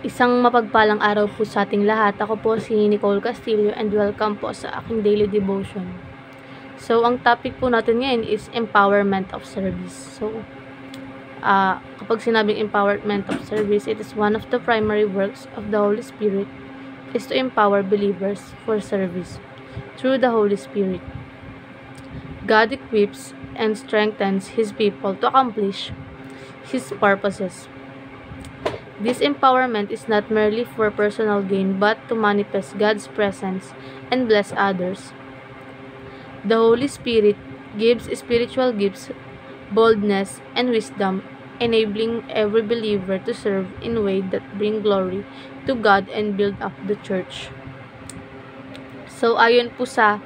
Isang mapagpalang araw po sa ating lahat. Ako po si Nicole Castillo and welcome po sa aking daily devotion. So, ang topic po natin ngayon is empowerment of service. So, kapag sinabing empowerment of service, it is one of the primary works of the Holy Spirit is to empower believers for service through the Holy Spirit. God equips and strengthens His people to accomplish His purposes. This empowerment is not merely for personal gain but to manifest God's presence and bless others. The Holy Spirit gives spiritual gifts, boldness, and wisdom, enabling every believer to serve in ways that bring glory to God and build up the church. So, ayon po sa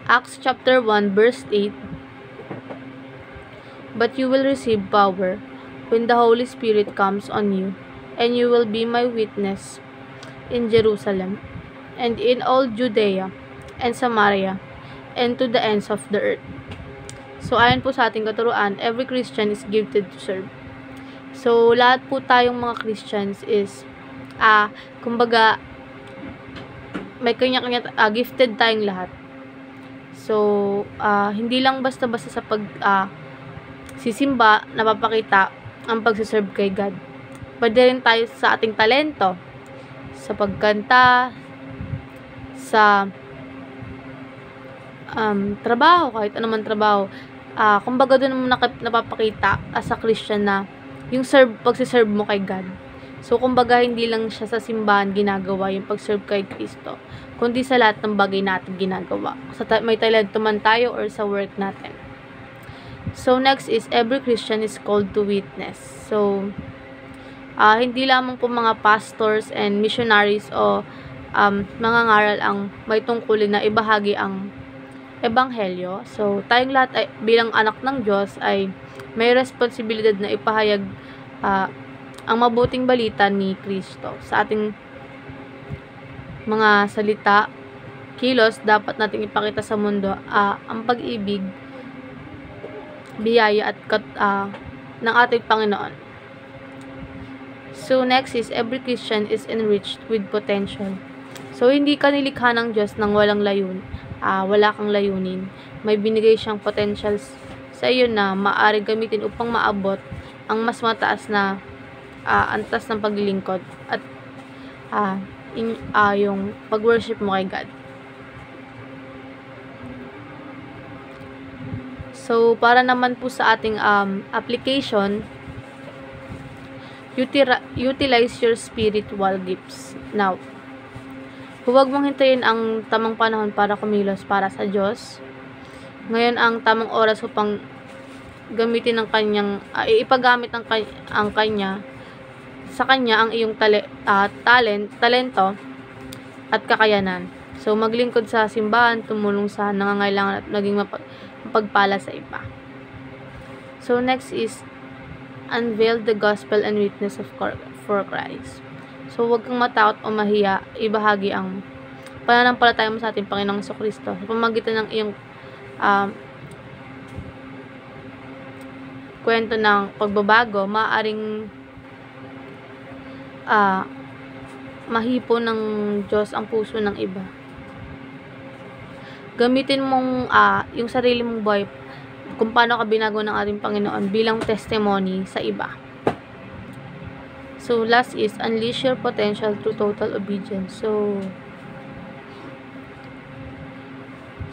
Acts chapter 1 verse 8, "But you will receive power when the Holy Spirit comes on you, and you will be my witness in Jerusalem, and in all Judea and Samaria, and to the ends of the earth." So, ayon po sa ating katuruan, every Christian is gifted to serve. So, lahat po tayong mga Christians is, kumbaga, may kanya-kanya, gifted tayong lahat. So, hindi lang basta-basta sa sisimba, napapakita ang pagsiserve kay God. Pwede rin tayo sa ating talento, sa pagkanta, sa trabaho, kahit anuman trabaho. Kumbaga doon mo napapakita as a Christian na yung pagsiserve mo kay God. So, kumbaga hindi lang siya sa simbahan ginagawa yung pagserve kay Kristo, kundi sa lahat ng bagay natin ginagawa. May talento man tayo or sa work natin. So, next is every Christian is called to witness. So, hindi lamang po mga pastors and missionaries o mga ngaral ang may tungkulin na ibahagi ang ebanghelyo. So, tayong lahat bilang anak ng Diyos ay may responsibilidad na ipahayag ang mabuting balita ni Kristo. Sa ating mga salita, kilos, dapat nating ipakita sa mundo ang pag-ibig, biyaya at ng ating Panginoon. So, next is every Christian is enriched with potential. So, hindi ka nilikha ng Diyos nang wala kang layunin. May binigay siyang potentials sa iyo na maaari gamitin upang maabot ang mas mataas na antas ng paglilingkod at yung pag-worship mo kay God. So, para naman po sa ating application, utilize your spiritual gifts now. Huwag mong hintayin ang tamang panahon para kumilos para sa Diyos. Ngayon ang tamang oras upang gamitin ng kanyang ipagamit ang kanya sa kanya ang iyong talento at kakayanan. So, maglingkod sa simbahan, tumulong sa nangangailangan at maging mapagpala sa iba. So, next is unveil the gospel and witness for Christ. So, huwag kang matakot o mahiya, ibahagi ang pananampalataya mo sa ating Panginoong Jesucristo sa pamamagitan ng iyong kwento ng pagbabago. Maaaring mahipo ng Diyos ang puso ng iba. Gamitin mong yung sarili mong buhay kung paano ka binago ng ating Panginoon bilang testimony sa iba. So, last is unleash your potential through total obedience.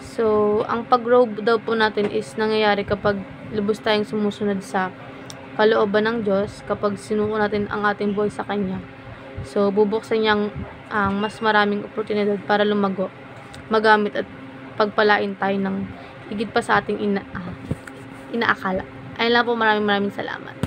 So, ang pag-grow daw po natin is nangyayari kapag lubos tayong sumusunod sa kalooban ng Diyos, kapag sinuko natin ang ating buhay sa Kanya. So, bubuksan niyang ang mas maraming oportunidad para lumago, magamit at pagpalain tayo ng higit pa sa ating inaakala. Ayun lang po, maraming salamat.